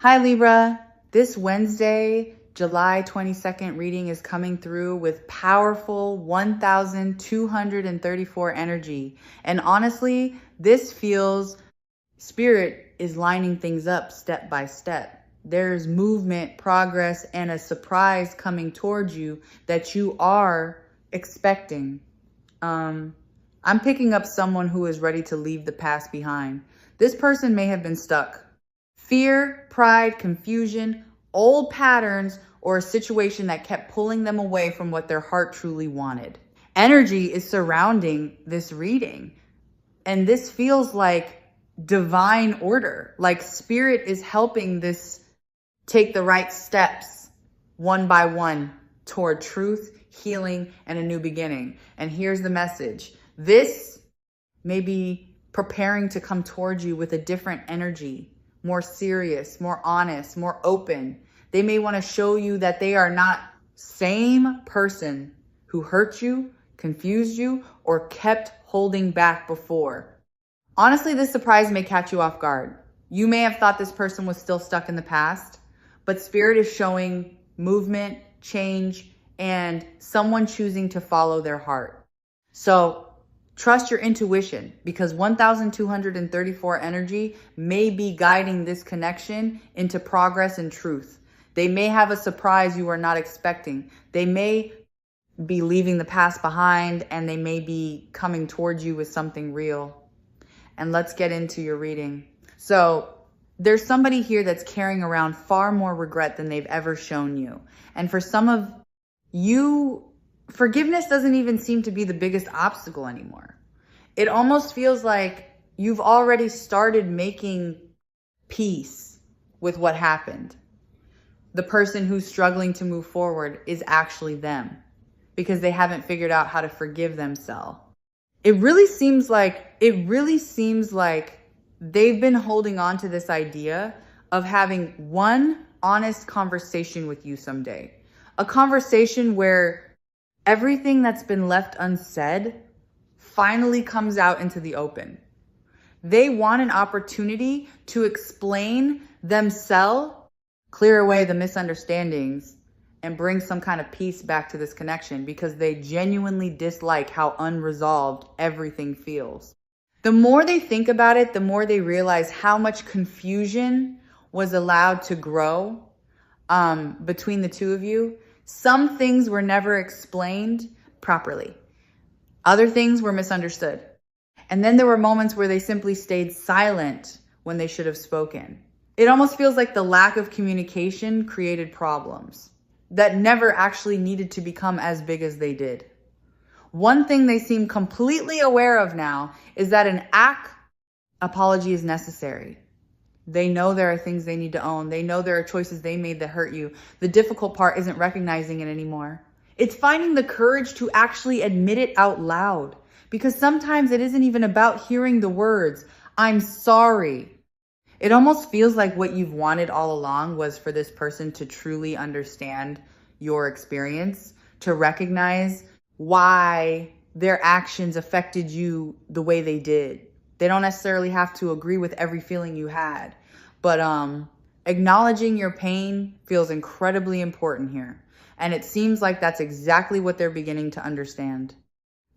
Hi Libra, this Wednesday, July 22nd reading is coming through with powerful 1,234 energy. And honestly, this feels spirit is lining things up step by step. There's movement, progress, and a surprise coming towards you that you are expecting. I'm picking up someone who is ready to leave the past behind. This person may have been stuck. Fear, pride, confusion, old patterns, or a situation that kept pulling them away from what their heart truly wanted. Energy is surrounding this reading, and this feels like divine order, like spirit is helping this take the right steps one by one toward truth, healing, and a new beginning. And here's the message. This may be preparing to come towards you with a different energy, more serious, more honest, more open. They may want to show you that they are not same person who hurt you, confused you, or kept holding back before. Honestly, this surprise may catch you off guard. You may have thought this person was still stuck in the past, but spirit is showing movement, change, and someone choosing to follow their heart. So trust your intuition, because 1,234 energy may be guiding this connection into progress and truth. They may have a surprise you are not expecting. They may be leaving the past behind, and they may be coming towards you with something real. And let's get into your reading. So there's somebody here that's carrying around far more regret than they've ever shown you. And for some of you, forgiveness doesn't even seem to be the biggest obstacle anymore. It almost feels like you've already started making peace with what happened. The person who's struggling to move forward is actually them, because they haven't figured out how to forgive themselves. It really seems like they've been holding on to this idea of having one honest conversation with you someday. A conversation where everything that's been left unsaid finally comes out into the open. They want an opportunity to explain themselves, clear away the misunderstandings, and bring some kind of peace back to this connection, because they genuinely dislike how unresolved everything feels. The more they think about it, the more they realize how much confusion was allowed to grow between the two of you. Some things were never explained properly. Other things were misunderstood. And then there were moments where they simply stayed silent when they should have spoken. It almost feels like the lack of communication created problems that never actually needed to become as big as they did. One thing they seem completely aware of now is that an apology is necessary. They know there are things they need to own. They know there are choices they made that hurt you. The difficult part isn't recognizing it anymore. It's finding the courage to actually admit it out loud, because sometimes it isn't even about hearing the words, "I'm sorry." It almost feels like what you've wanted all along was for this person to truly understand your experience, to recognize why their actions affected you the way they did. They don't necessarily have to agree with every feeling you had, but acknowledging your pain feels incredibly important here. And it seems like that's exactly what they're beginning to understand.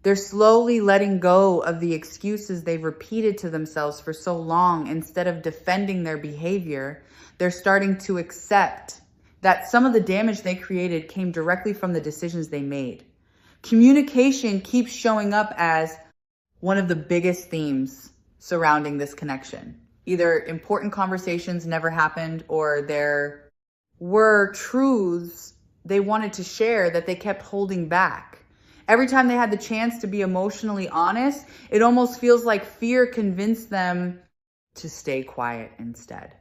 They're slowly letting go of the excuses they've repeated to themselves for so long. Instead of defending their behavior, they're starting to accept that some of the damage they created came directly from the decisions they made. Communication keeps showing up as one of the biggest themes surrounding this connection. Either important conversations never happened, or there were truths they wanted to share that they kept holding back. Every time they had the chance to be emotionally honest, it almost feels like fear convinced them to stay quiet instead.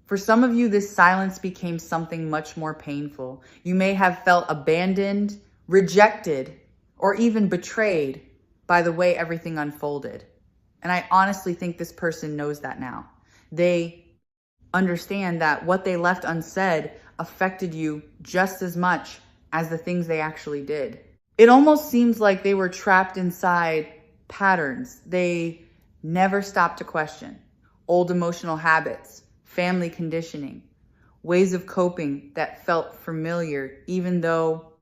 For some of you, this silence became something much more painful. You may have felt abandoned, rejected, or even betrayed by the way everything unfolded. And I honestly think this person knows that now. They understand that what they left unsaid affected you just as much as the things they actually did. It almost seems like they were trapped inside patterns they never stopped to question. Old emotional habits, family conditioning, ways of coping that felt familiar, even though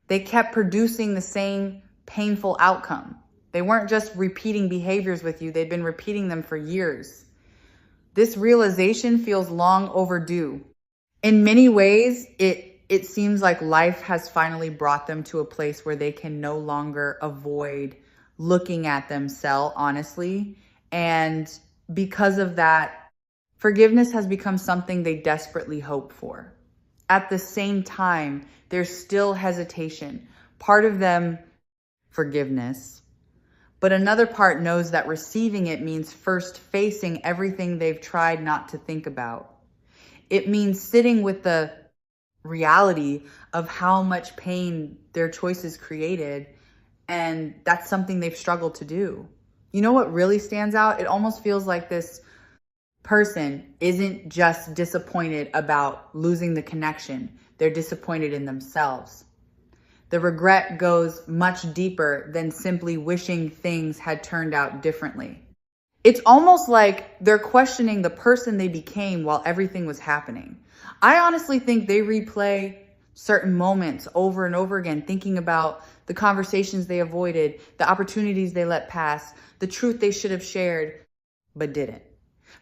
they kept producing the same painful outcome. They weren't just repeating behaviors with you, they'd been repeating them for years. This realization feels long overdue. In many ways, it seems like life has finally brought them to a place where they can no longer avoid looking at themselves honestly. And because of that, forgiveness has become something they desperately hope for. At the same time, there's still hesitation. Part of them, forgiveness. But another part knows that receiving it means first facing everything they've tried not to think about. It means sitting with the reality of how much pain their choices created, and that's something they've struggled to do. You know what really stands out? It almost feels like this person isn't just disappointed about losing the connection. They're disappointed in themselves. The regret goes much deeper than simply wishing things had turned out differently. It's almost like they're questioning the person they became while everything was happening. I honestly think they replay certain moments over and over again, thinking about the conversations they avoided, the opportunities they let pass, the truth they should have shared, but didn't.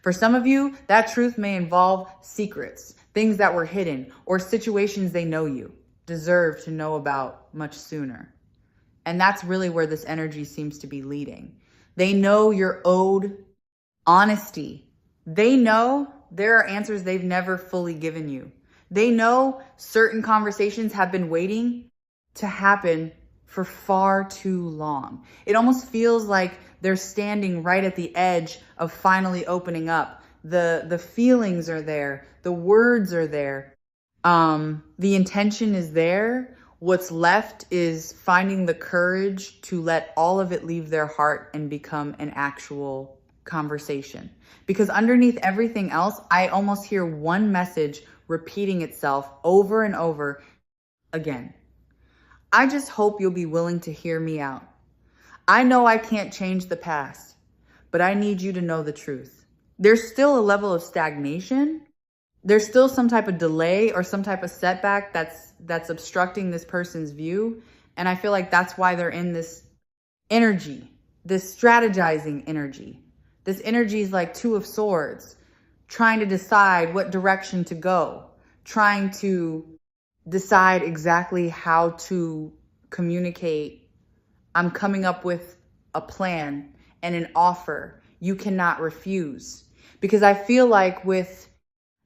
For some of you, that truth may involve secrets, things that were hidden, or situations they know you deserve to know about much sooner. And that's really where this energy seems to be leading. They know you're owed honesty. They know there are answers they've never fully given you. They know certain conversations have been waiting to happen for far too long. It almost feels like they're standing right at the edge of finally opening up. The feelings are there. The words are there. The intention is there. What's left is finding the courage to let all of it leave their heart and become an actual conversation. Because underneath everything else, I almost hear one message repeating itself over and over again. I just hope you'll be willing to hear me out. I know I can't change the past, but I need you to know the truth. There's still a level of stagnation. There's still some type of delay or some type of setback that's obstructing this person's view. And I feel like that's why they're in this energy, this strategizing energy. This energy is like Two of Swords, trying to decide what direction to go, trying to decide exactly how to communicate. I'm coming up with a plan and an offer you cannot refuse. Because I feel like with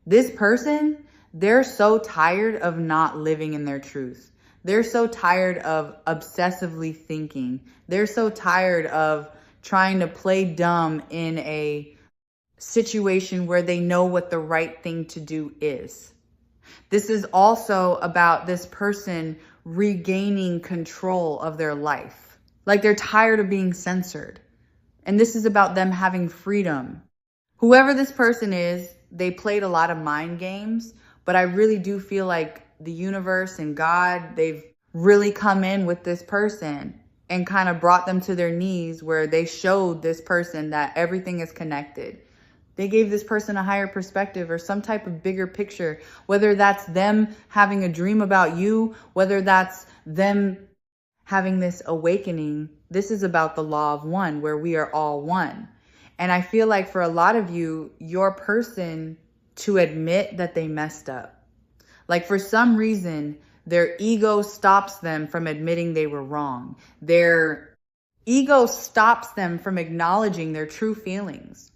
this person, they're so tired of not living in their truth. They're so tired of obsessively thinking. They're so tired of trying to play dumb in a situation where they know what the right thing to do is. This is also about this person regaining control of their life. Like they're tired of being censored. And this is about them having freedom. Whoever this person is, they played a lot of mind games, but I really do feel like the universe and God, they've really come in with this person and kind of brought them to their knees where they showed this person that everything is connected. They gave this person a higher perspective or some type of bigger picture, whether that's them having a dream about you, whether that's them having this awakening. This is about the law of one, where we are all one. And I feel like for a lot of you, your person to admit that they messed up. Like for some reason, their ego stops them from admitting they were wrong. Their ego stops them from acknowledging their true feelings.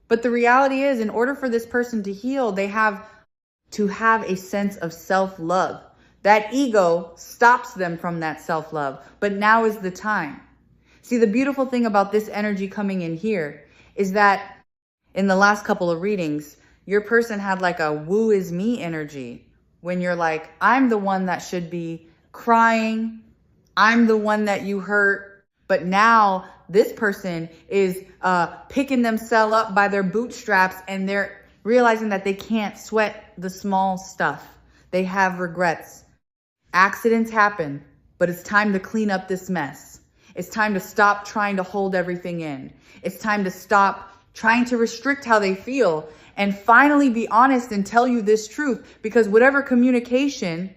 But the reality is, in order for this person to heal, they have to have a sense of self-love. That ego stops them from that self-love. But now is the time. See, the beautiful thing about this energy coming in here is that in the last couple of readings, your person had like a woo is me energy. When you're like, I'm the one that should be crying. I'm the one that you hurt. But now this person is picking themselves up by their bootstraps and they're realizing that they can't sweat the small stuff. They have regrets. Accidents happen, but it's time to clean up this mess. It's time to stop trying to hold everything in. It's time to stop trying to restrict how they feel and finally be honest and tell you this truth. Because whatever communication,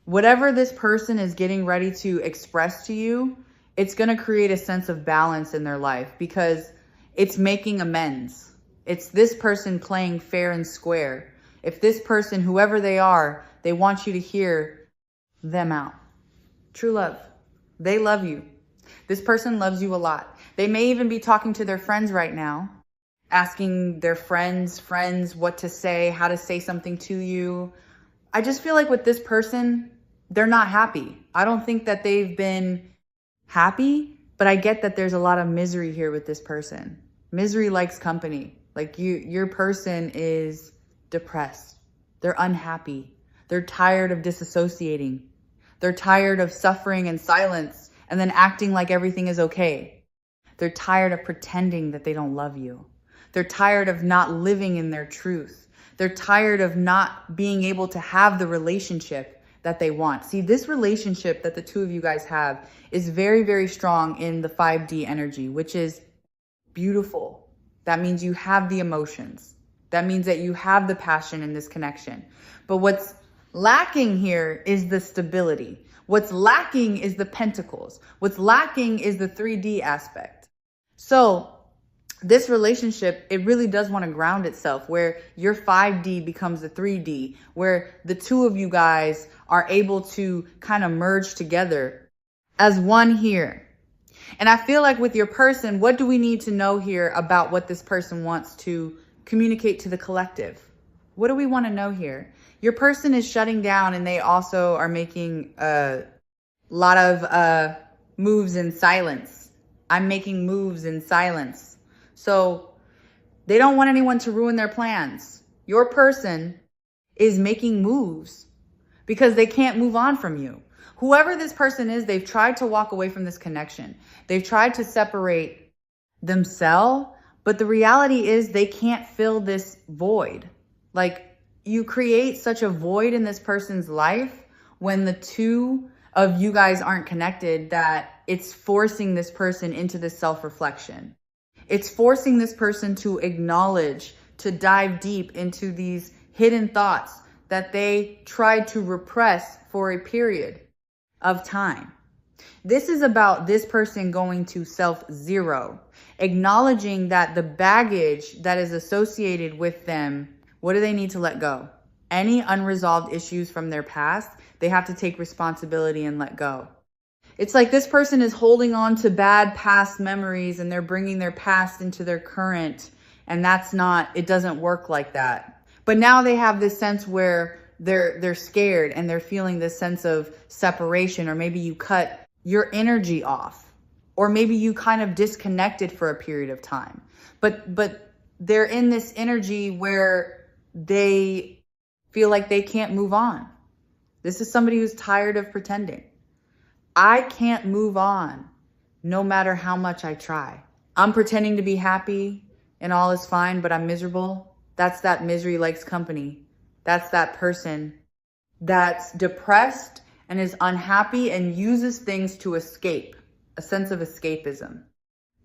whatever this person is getting ready to express to you, it's going to create a sense of balance in their life because it's making amends. It's this person playing fair and square. If this person, whoever they are, they want you to hear them out. True love. They love you. This person loves you a lot. They may even be talking to their friends right now, asking their friends what to say, how to say something to you. I just feel like with this person, they're not happy. I don't think that they've been happy, but I get that there's a lot of misery here with this person. Misery likes company. Like your person is depressed. They're unhappy. They're tired of disassociating. They're tired of suffering in silence and then acting like everything is okay. They're tired of pretending that they don't love you. They're tired of not living in their truth. They're tired of not being able to have the relationship that they want. See, this relationship that the two of you guys have is very, very strong in the 5D energy, which is beautiful. That means you have the emotions. That means that you have the passion in this connection. But what's lacking here is the stability. What's lacking is the pentacles. What's lacking is the 3D aspect. So this relationship, it really does want to ground itself where your 5D becomes the 3D, where the two of you guys are able to kind of merge together as one here. And I feel like with your person, what do we need to know here about what this person wants to communicate to the collective? What do we want to know here? Your person is shutting down and they also are making a lot of moves in silence. I'm making moves in silence. So they don't want anyone to ruin their plans. Your person is making moves because they can't move on from you. Whoever this person is, they've tried to walk away from this connection. They've tried to separate themselves, but the reality is they can't fill this void. Like, you create such a void in this person's life when the two of you guys aren't connected that it's forcing this person into this self-reflection. It's forcing this person to acknowledge, to dive deep into these hidden thoughts that they tried to repress for a period of time. This is about this person going to self-zero, acknowledging that the baggage that is associated with them, what do they need to let go? Any unresolved issues from their past, they have to take responsibility and let go. It's like this person is holding on to bad past memories and they're bringing their past into their current. And that's not, it doesn't work like that. But now they have this sense where they're scared and they're feeling this sense of separation, or maybe you cut your energy off, or maybe you kind of disconnected for a period of time. But they're in this energy where they feel like they can't move on. This is somebody who's tired of pretending. I can't move on no matter how much I try. I'm pretending to be happy and all is fine, but I'm miserable. That's that misery likes company. That's that person that's depressed and is unhappy and uses things to escape, a sense of escapism.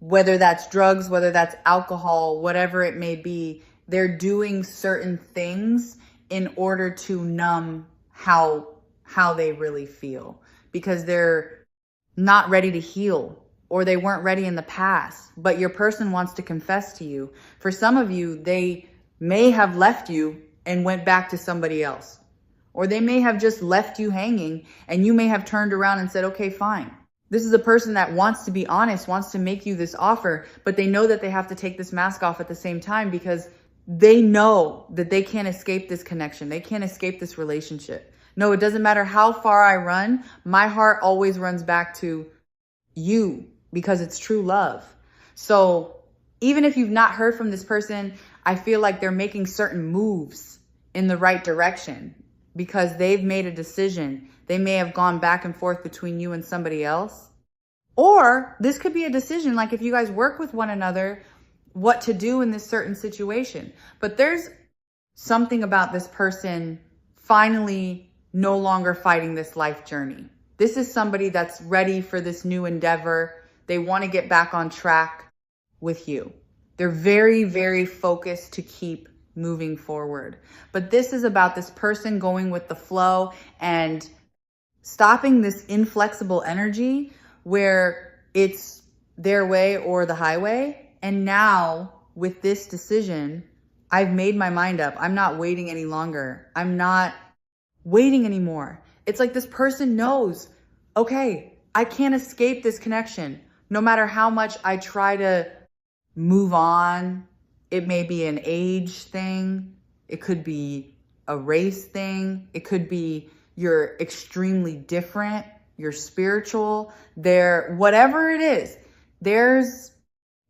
Whether that's drugs, whether that's alcohol, whatever it may be, they're doing certain things in order to numb how they really feel, because they're not ready to heal, or they weren't ready in the past, but your person wants to confess to you. For some of you, they may have left you and went back to somebody else, or they may have just left you hanging and you may have turned around and said, okay, fine. This is a person that wants to be honest, wants to make you this offer, but they know that they have to take this mask off at the same time because they know that they can't escape this connection. They can't escape this relationship. No, it doesn't matter how far I run. My heart always runs back to you because it's true love. So even if you've not heard from this person, I feel like they're making certain moves in the right direction because they've made a decision. They may have gone back and forth between you and somebody else. Or this could be a decision, like if you guys work with one another, what to do in this certain situation. But there's something about this person finally no longer fighting this life journey. This is somebody that's ready for this new endeavor. They want to get back on track with you. They're very, very focused to keep moving forward. But this is about this person going with the flow and stopping this inflexible energy where it's their way or the highway. And now with this decision, I've made my mind up. I'm not waiting any longer. I'm not waiting anymore. It's like this person knows, okay, I can't escape this connection. No matter how much I try to move on, it may be an age thing. It could be a race thing. It could be you're extremely different. You're spiritual. Whatever it is, there's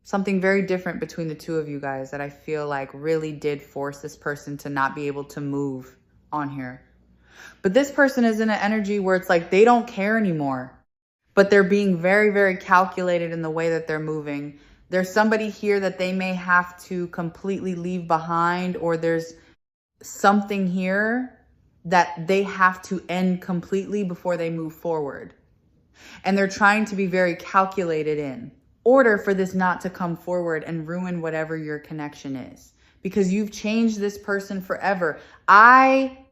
something very different between the two of you guys that I feel like really did force this person to not be able to move on here. But this person is in an energy where it's like they don't care anymore, but they're being very, very calculated in the way that they're moving. There's somebody here that they may have to completely leave behind, or there's something here that they have to end completely before they move forward. And they're trying to be very calculated in order for this not to come forward and ruin whatever your connection is, because you've changed this person forever. I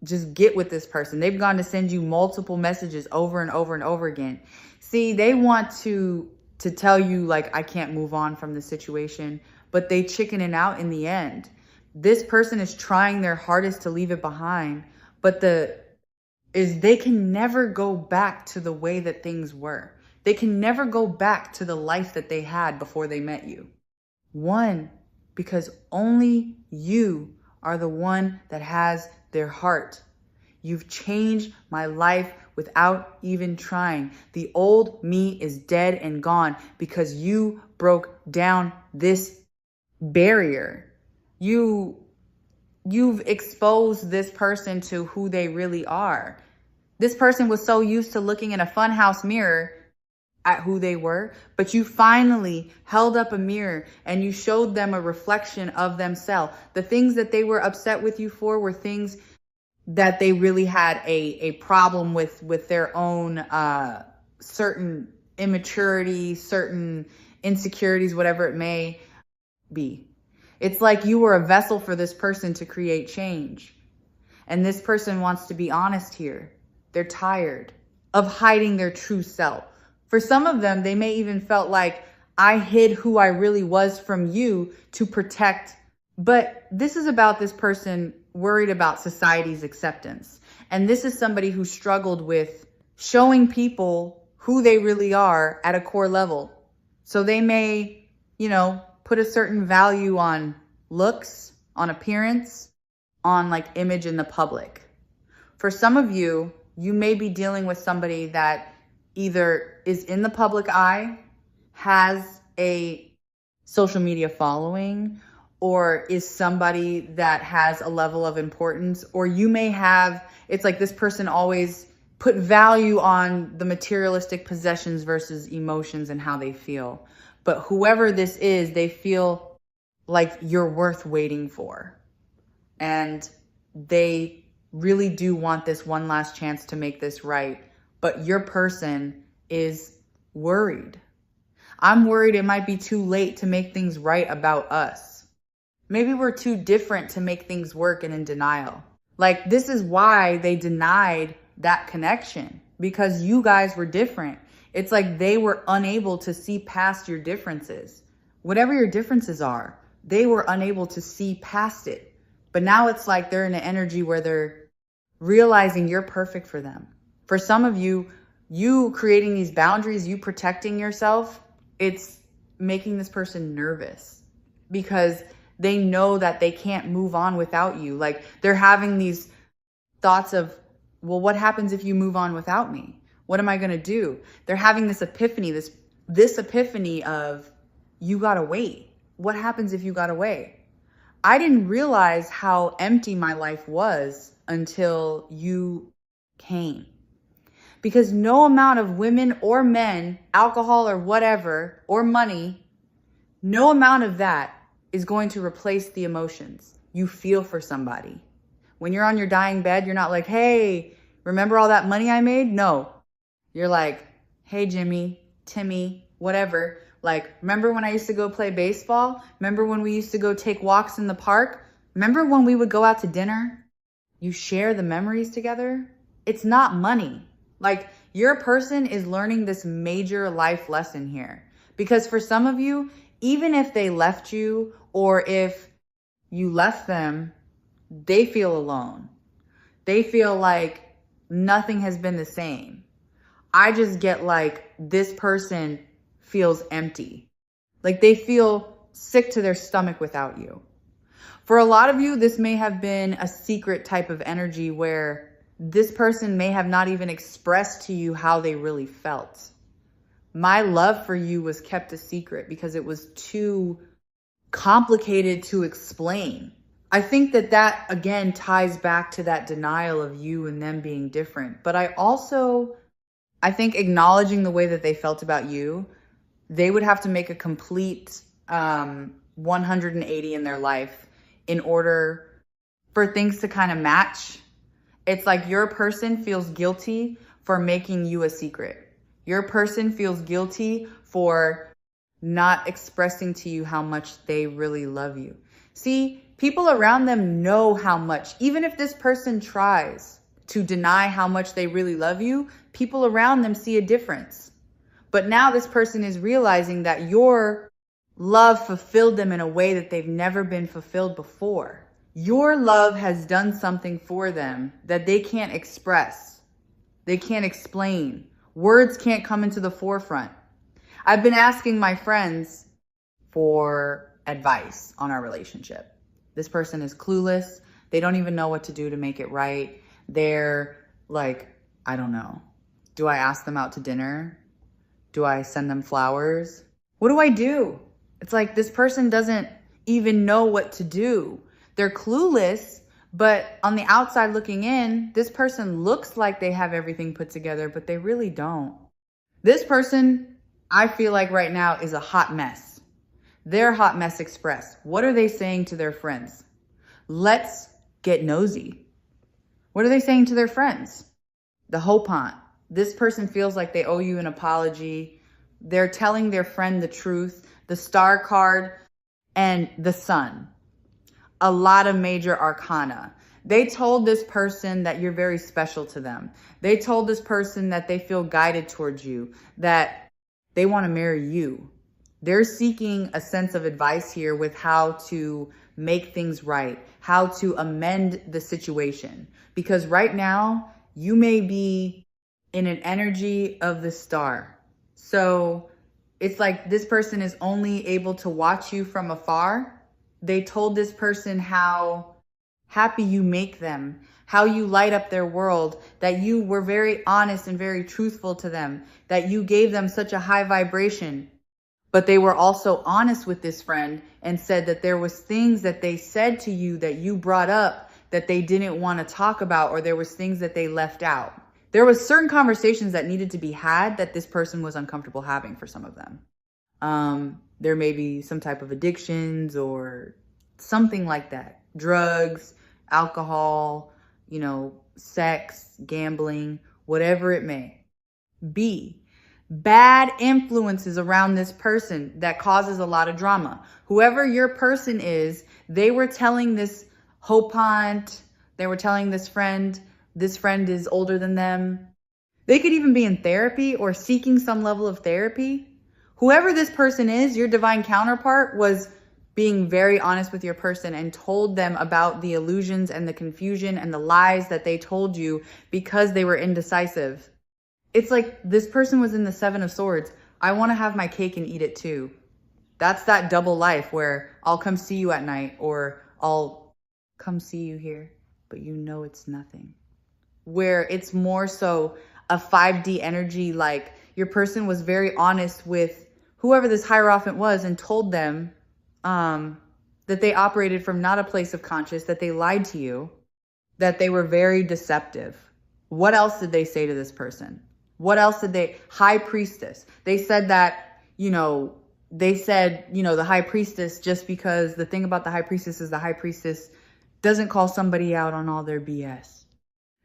just get with this person. They've gone to send you multiple messages over and over and over again. See, they want to tell you like, I can't move on from the situation, but they chickening out in the end. This person is trying their hardest to leave it behind, but they can never go back to the way that things were. They can never go back to the life that they had before they met you. One, because only you are the one that has their heart. You've changed my life without even trying. The old me is dead and gone because you broke down this barrier. You've exposed this person to who they really are. This person was so used to looking in a funhouse mirror at who they were, but you finally held up a mirror and you showed them a reflection of themselves. The things that they were upset with you for were things that they really had a problem with their own certain immaturity, certain insecurities, whatever it may be. It's like you were a vessel for this person to create change. And this person wants to be honest here. They're tired of hiding their true self. For some of them, they may even felt like I hid who I really was from you to protect. But this is about this person worried about society's acceptance. And this is somebody who struggled with showing people who they really are at a core level. So they may, put a certain value on looks, on appearance, on like image in the public. For some of you, you may be dealing with somebody that either is in the public eye, has a social media following, or is somebody that has a level of importance, or you may have, it's like this person always put value on the materialistic possessions versus emotions and how they feel. But whoever this is, they feel like you're worth waiting for. And they really do want this one last chance to make this right. But your person is worried. I'm worried it might be too late to make things right about us. Maybe we're too different to make things work and in denial. Like, this is why they denied that connection, because you guys were different. It's like they were unable to see past your differences. Whatever your differences are, they were unable to see past it. But now it's like they're in an energy where they're realizing you're perfect for them. For some of you, you creating these boundaries, you protecting yourself, it's making this person nervous because they know that they can't move on without you. Like, they're having these thoughts of, well, what happens if you move on without me? What am I going to do? They're having this epiphany, this epiphany of, you got to wait. What happens if you got away? I didn't realize how empty my life was until you came. Because no amount of women or men, alcohol or whatever, or money, no amount of that is going to replace the emotions you feel for somebody. When you're on your dying bed, you're not like, hey, remember all that money I made? No. You're like, hey, Jimmy, Timmy, whatever. Like, remember when I used to go play baseball? Remember when we used to go take walks in the park? Remember when we would go out to dinner? You share the memories together. It's not money. Like, your person is learning this major life lesson here. Because for some of you, even if they left you or if you left them, they feel alone. They feel like nothing has been the same. I just get like, this person feels empty. Like, they feel sick to their stomach without you. For a lot of you, this may have been a secret type of energy where this person may have not even expressed to you how they really felt. My love for you was kept a secret because it was too complicated to explain. I think that again ties back to that denial of you and them being different. But I think acknowledging the way that they felt about you, they would have to make a complete 180 in their life in order for things to kind of match. It's like your person feels guilty for making you a secret. Your person feels guilty for not expressing to you how much they really love you. See, people around them know how much, even if this person tries to deny how much they really love you, people around them see a difference. But now this person is realizing that your love fulfilled them in a way that they've never been fulfilled before. Your love has done something for them that they can't express. They can't explain. Words can't come into the forefront. I've been asking my friends for advice on our relationship. This person is clueless. They don't even know what to do to make it right. They're like, I don't know. Do I ask them out to dinner? Do I send them flowers? What do I do? It's like this person doesn't even know what to do. They're clueless, but on the outside looking in, this person looks like they have everything put together, but they really don't. This person, I feel like right now, is a hot mess. They're Hot Mess Express. What are they saying to their friends? Let's get nosy. What are they saying to their friends? The hope hunt. This person feels like they owe you an apology. They're telling their friend the truth. The Star card and the Sun. A lot of major arcana. They told this person that you're very special to them. They told this person that they feel guided towards you, that they want to marry you. They're seeking a sense of advice here with how to make things right, how to amend the situation. Because right now, you may be in an energy of the Star. So it's like this person is only able to watch you from afar. They told this person how happy you make them, how you light up their world, that you were very honest and very truthful to them, that you gave them such a high vibration. But they were also honest with this friend and said that there was things that they said to you that you brought up that they didn't want to talk about, or there was things that they left out. There was certain conversations that needed to be had that this person was uncomfortable having for some of them. There may be some type of addictions or something like that. Drugs, alcohol, sex, gambling, whatever it may be. Bad influences around this person that causes a lot of drama. Whoever your person is, they were telling this hope hunt, they were telling this friend is older than them. They could even be in therapy or seeking some level of therapy. Whoever this person is, your divine counterpart was being very honest with your person and told them about the illusions and the confusion and the lies that they told you because they were indecisive. It's like this person was in the Seven of Swords. I want to have my cake and eat it too. That's that double life where I'll come see you at night or I'll come see you here, but it's nothing. Where it's more so a 5D energy, like your person was very honest with whoever this Hierophant was and told them that they operated from not a place of conscious, that they lied to you, that they were very deceptive. What else did they say to this person? What else did they? High Priestess. They said that, the High Priestess, just because the thing about the High Priestess is the High Priestess doesn't call somebody out on all their BS.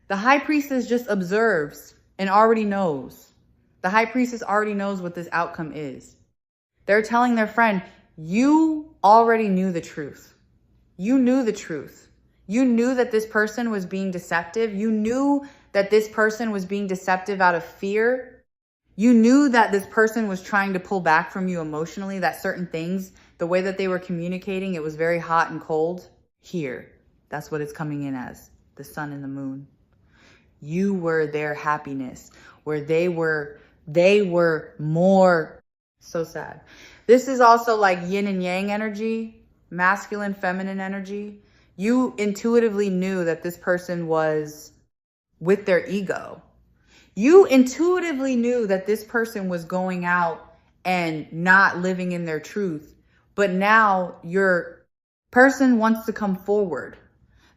The High Priestess just observes and already knows. The High Priestess already knows what this outcome is. They're telling their friend, you already knew the truth. You knew the truth. You knew that this person was being deceptive. You knew that this person was being deceptive out of fear. You knew that this person was trying to pull back from you emotionally, that certain things, the way that they were communicating, it was very hot and cold. Here, that's what it's coming in as, the sun and the moon. You were their happiness, where they were more. So sad. This is also like yin and yang energy, masculine, feminine energy. You intuitively knew that this person was with their ego. You intuitively knew that this person was going out and not living in their truth. But now your person wants to come forward.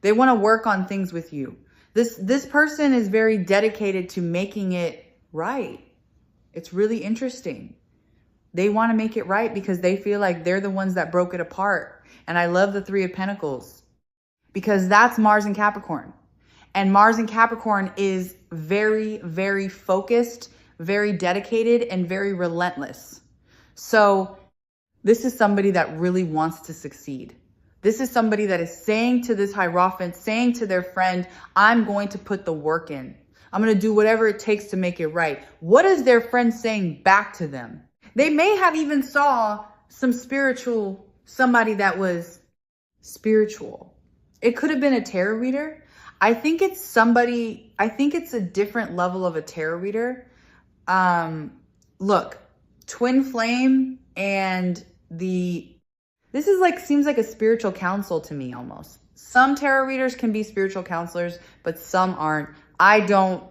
They want to work on things with you. This person is very dedicated to making it right. It's really interesting. They want to make it right because they feel like they're the ones that broke it apart. And I love the Three of Pentacles because that's Mars and Capricorn. And Mars and Capricorn is very, very focused, very dedicated, and very relentless. So this is somebody that really wants to succeed. This is somebody that is saying to this Hierophant, saying to their friend, I'm going to put the work in. I'm going to do whatever it takes to make it right. What is their friend saying back to them? They may have even saw somebody that was spiritual. It could have been a tarot reader. I think it's a different level of a tarot reader. Look, twin flame and this is like, seems like a spiritual counsel to me almost. Some tarot readers can be spiritual counselors, but some aren't. I don't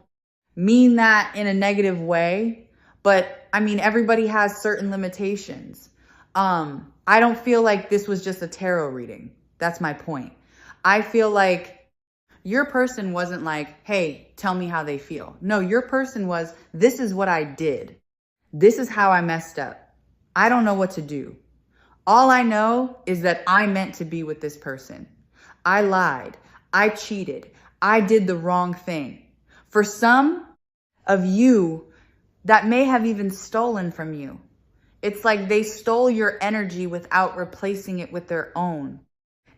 mean that in a negative way, but I mean, everybody has certain limitations. I don't feel like this was just a tarot reading. That's my point. I feel like your person wasn't like, hey, tell me how they feel. No, your person was, this is what I did. This is how I messed up. I don't know what to do. All I know is that I meant to be with this person. I lied. I cheated. I did the wrong thing. For some of you, that may have even stolen from you. It's like they stole your energy without replacing it with their own.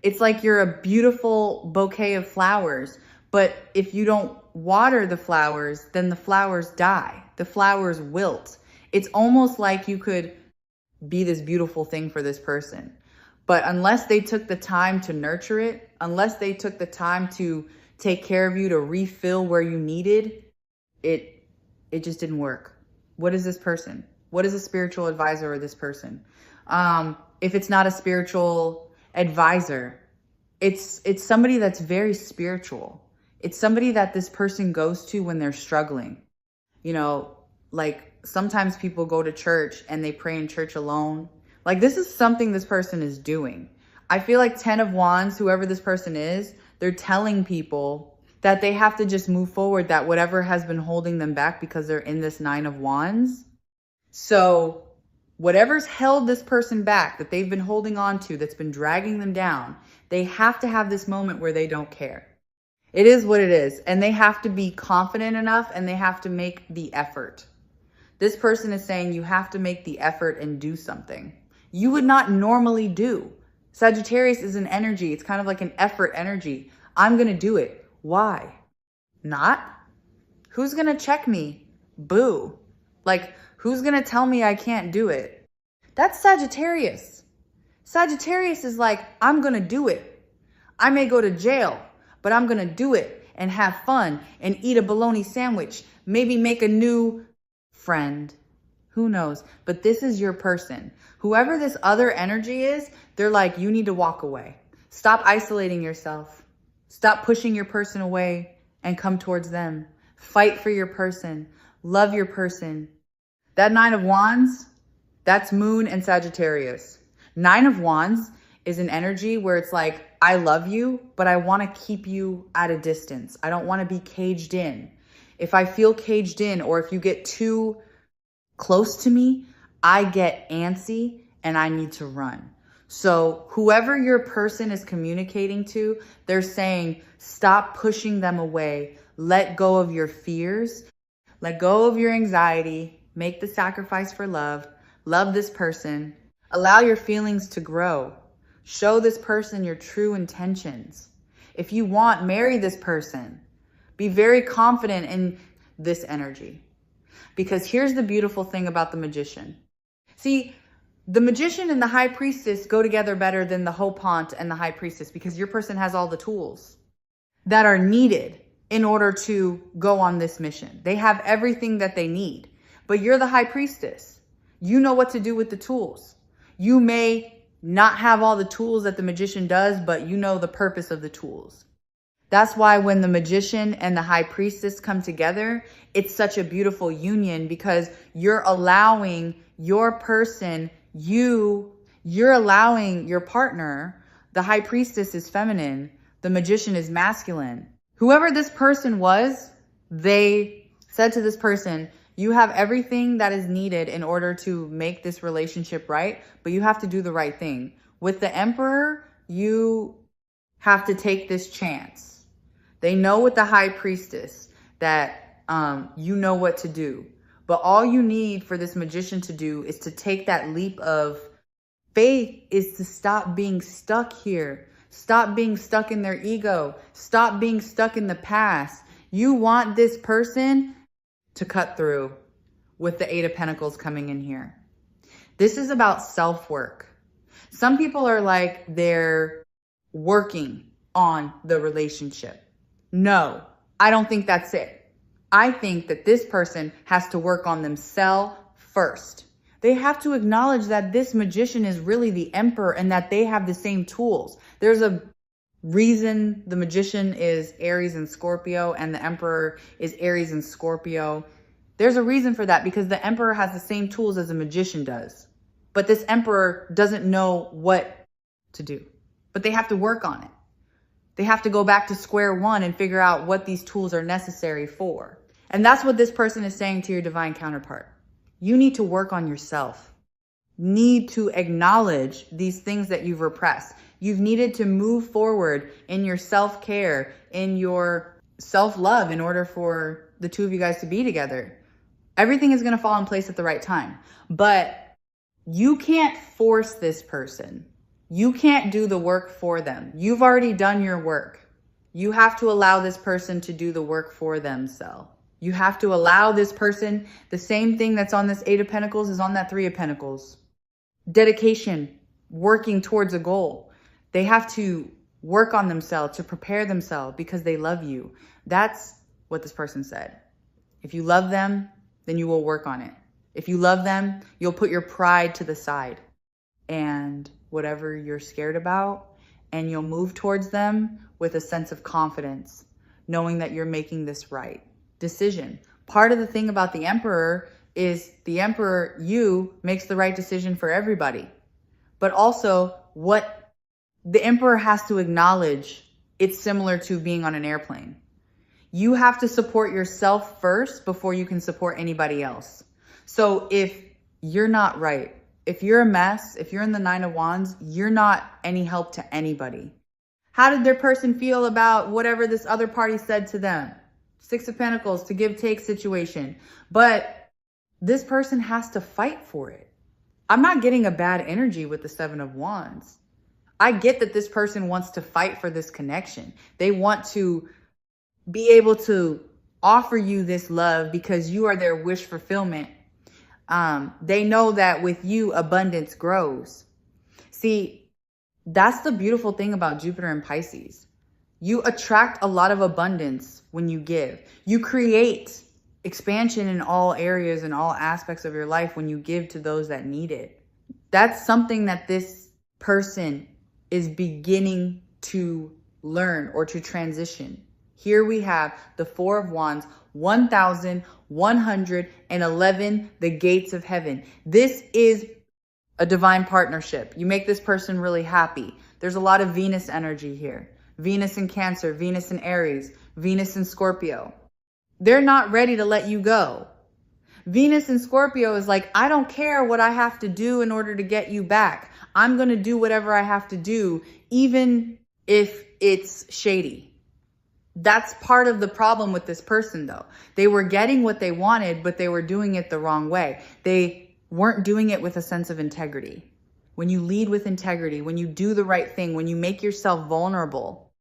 It's like you're a beautiful bouquet of flowers, but if you don't water the flowers, then the flowers die. The flowers wilt. It's almost like you could be this beautiful thing for this person. But unless they took the time to nurture it, unless they took the time to take care of you, to refill where you needed, it just didn't work. What is this person? What is a spiritual advisor of this person? If it's not a spiritual advisor, it's somebody that's very spiritual. It's somebody that this person goes to when they're struggling. You know, like sometimes people go to church and they pray in church alone. Like this is something this person is doing. I feel like 10 of Wands, whoever this person is, they're telling people that they have to just move forward, that whatever has been holding them back because they're in this 9 of Wands. So whatever's held this person back, that they've been holding on to, that's been dragging them down, they have to have this moment where they don't care. It is what it is. And they have to be confident enough and they have to make the effort. This person is saying you have to make the effort and do something you would not normally do. Sagittarius is an energy. It's kind of like an effort energy. I'm going to do it. Why? Not? Who's going to check me? Boo. Like, who's going to tell me I can't do it? That's Sagittarius. Sagittarius is like, I'm going to do it. I may go to jail, but I'm going to do it and have fun and eat a bologna sandwich. Maybe make a new friend. Who knows? But this is your person. Whoever this other energy is, they're like, you need to walk away. Stop isolating yourself. Stop pushing your person away and come towards them. Fight for your person. Love your person. That 9 of Wands, that's Moon and Sagittarius. 9 of Wands is an energy where it's like, I love you, but I want to keep you at a distance. I don't want to be caged in. If I feel caged in, or if you get too close to me, I get antsy and I need to run. So whoever your person is communicating to, they're saying, stop pushing them away. Let go of your fears. Let go of your anxiety. Make the sacrifice for love. Love this person. Allow your feelings to grow. Show this person your true intentions. If you want, marry this person. Be very confident in this energy. Because here's the beautiful thing about the Magician. See, the Magician and the High Priestess go together better than the Hopant and the High Priestess, because your person has all the tools that are needed in order to go on this mission. They have everything that they need. But you're the High Priestess. You know what to do with the tools. You may not have all the tools that the Magician does, but you know the purpose of the tools. That's why when the Magician and the High Priestess come together, it's such a beautiful union, because you're allowing your person, you're allowing your partner. The High Priestess is feminine. The Magician is masculine. Whoever this person was, they said to this person, you have everything that is needed in order to make this relationship right, but you have to do the right thing. With the Emperor, you have to take this chance. They know with the High Priestess that you know what to do. But all you need for this Magician to do is to take that leap of faith, is to stop being stuck here. Stop being stuck in their ego. Stop being stuck in the past. You want this person to cut through with the Eight of Pentacles coming in here. This is about self-work. Some people are like they're working on the relationship. No, I don't think that's it. I think that this person has to work on themselves first. They have to acknowledge that this Magician is really the Emperor and that they have the same tools. There's a reason the Magician is Aries and Scorpio and the Emperor is Aries and Scorpio. There's a reason for that, because the Emperor has the same tools as the Magician does. But this Emperor doesn't know what to do. But they have to work on it. They have to go back to square one and figure out what these tools are necessary for. And that's what this person is saying to your divine counterpart. You need to work on yourself. Need to acknowledge these things that you've repressed. You've needed to move forward in your self-care, in your self-love, in order for the two of you guys to be together. Everything is going to fall in place at the right time. But you can't force this person. You can't do the work for them. You've already done your work. You have to allow this person to do the work for themselves. You have to allow this person, the same thing that's on this Eight of Pentacles is on that Three of Pentacles. Dedication, working towards a goal. They have to work on themselves, to prepare themselves, because they love you. That's what this person said. If you love them, then you will work on it. If you love them, you'll put your pride to the side and whatever you're scared about, and you'll move towards them with a sense of confidence, knowing that you're making this right decision. Part of the thing about the Emperor is the Emperor, you, makes the right decision for everybody. But also, what the Emperor has to acknowledge, it's similar to being on an airplane. You have to support yourself first before you can support anybody else. So if you're not right, if you're a mess, if you're in the Nine of Wands, you're not any help to anybody. How did their person feel about whatever this other party said to them? Six of Pentacles, to give take situation. But this person has to fight for it. I'm not getting a bad energy with the Seven of Wands. I get that this person wants to fight for this connection. They want to be able to offer you this love because you are their wish fulfillment. They know that with you, abundance grows. See, that's the beautiful thing about Jupiter and Pisces. You attract a lot of abundance when you give. You create expansion in all areas and all aspects of your life when you give to those that need it. That's something that this person is beginning to learn or to transition. Here we have the Four of Wands, 1,111, the gates of heaven. This is a divine partnership. You make this person really happy. There's a lot of Venus energy here. Venus in Cancer, Venus in Aries, Venus in Scorpio. They're not ready to let you go. Venus in Scorpio is like, I don't care what I have to do in order to get you back. I'm going to do whatever I have to do, even if it's shady. That's part of the problem with this person, though. They were getting what they wanted, but they were doing it the wrong way. They weren't doing it with a sense of integrity. when you lead with integrity, when you do the right thing, when you make yourself vulnerable,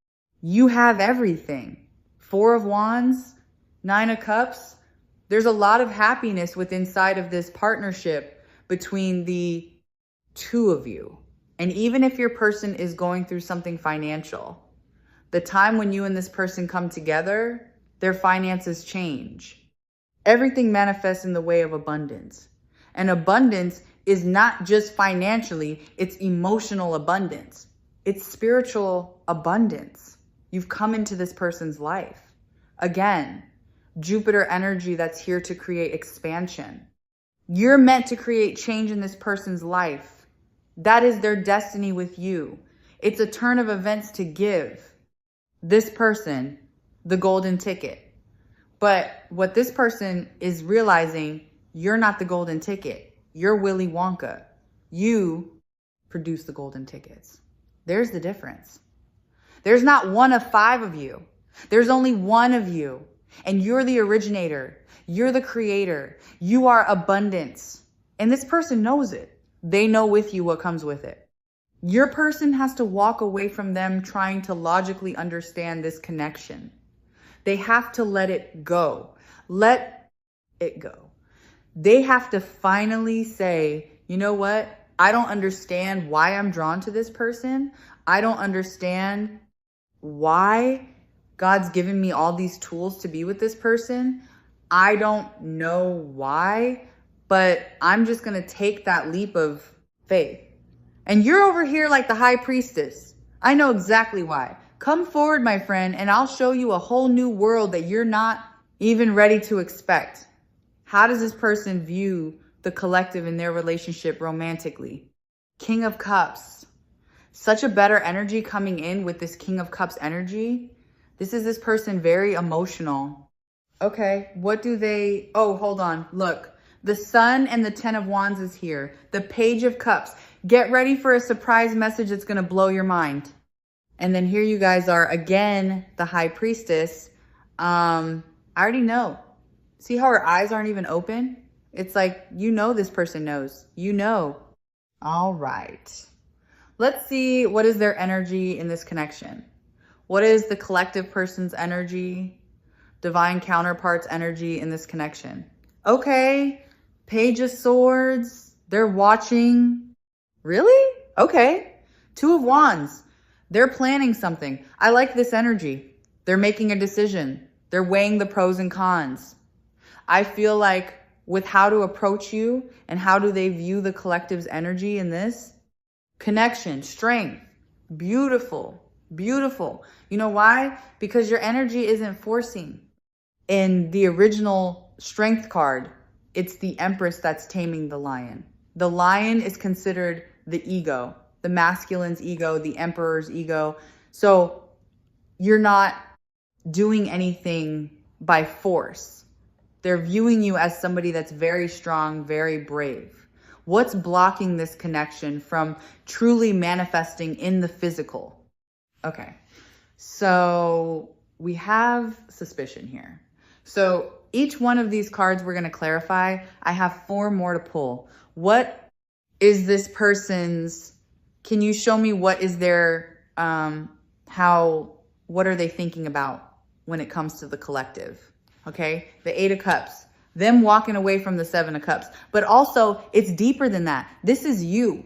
you have everything. 4 of Wands, 9 of Cups. There's a lot of happiness within inside of this partnership between the two of you. And even if your person is going through something financial, the time when you and this person come together, their finances change. Everything manifests in the way of abundance. And abundance is not just financially, it's emotional abundance. It's spiritual abundance. You've come into this person's life. Again, Jupiter energy that's here to create expansion. You're meant to create change in this person's life. That is their destiny with you. It's a turn of events to give this person the golden ticket. But what this person is realizing, you're not the golden ticket. You're Willy Wonka. You produce the golden tickets. There's the difference. There's not one of 5 of you. There's only one of you. And you're the originator. You're the creator. You are abundance. And this person knows it. They know with you what comes with it. Your person has to walk away from them trying to logically understand this connection. They have to let it go. Let it go. They have to finally say, you know what? I don't understand why I'm drawn to this person. I don't understand why God's given me all these tools to be with this person. I don't know why, but I'm just going to take that leap of faith. And you're over here like the high priestess. I know exactly why. Come forward, my friend, and I'll show you a whole new world that you're not even ready to expect. How does this person view the collective in their relationship romantically? King of Cups. Such a better energy coming in with this King of Cups energy. This is this person very emotional. Okay, what do they... Oh, hold on. Look, the Sun and the 10 of Wands is here. The Page of Cups. Get ready for a surprise message that's going to blow your mind. And then here you guys are again, the High Priestess. I already know. See how her eyes aren't even open? It's like, you know this person knows. You know. All right. Let's see what is their energy in this connection. What is the collective person's energy? Divine counterpart's energy in this connection. Okay. Page of Swords. They're watching. Really? Okay. 2 of Wands. They're planning something. I like this energy. They're making a decision. They're weighing the pros and cons. I feel like with how to approach you and how do they view the collective's energy in this connection, strength, beautiful, beautiful. You know why? Because your energy isn't forcing. In the original strength card, it's the Empress that's taming the lion. The lion is considered the ego, the masculine's ego, the emperor's ego. So you're not doing anything by force. They're viewing you as somebody that's very strong, very brave. What's blocking this connection from truly manifesting in the physical? Okay, so we have suspicion here. So each one of these cards we're going to clarify. I have 4 more to pull. What is this person's... Can you show me what is their, what are they thinking about when it comes to the collective? Okay, the 8 of Cups, them walking away from the 7 of Cups, but also it's deeper than that. This is you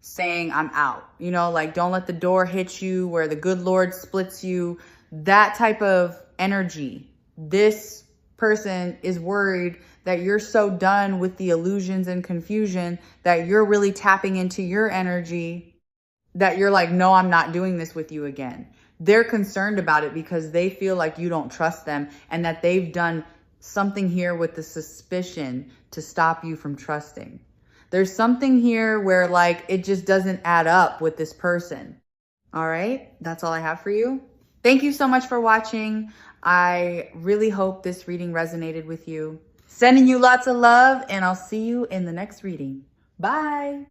saying, I'm out, you know, like don't let the door hit you where the good Lord splits you, that type of energy. This person is worried that you're so done with the illusions and confusion that you're really tapping into your energy, that you're like, no, I'm not doing this with you again. They're concerned about it because they feel like you don't trust them and that they've done something here with the suspicion to stop you from trusting. There's something here where like it just doesn't add up with this person. All right, that's all I have for you. Thank you so much for watching. I really hope this reading resonated with you. Sending you lots of love, and I'll see you in the next reading. Bye.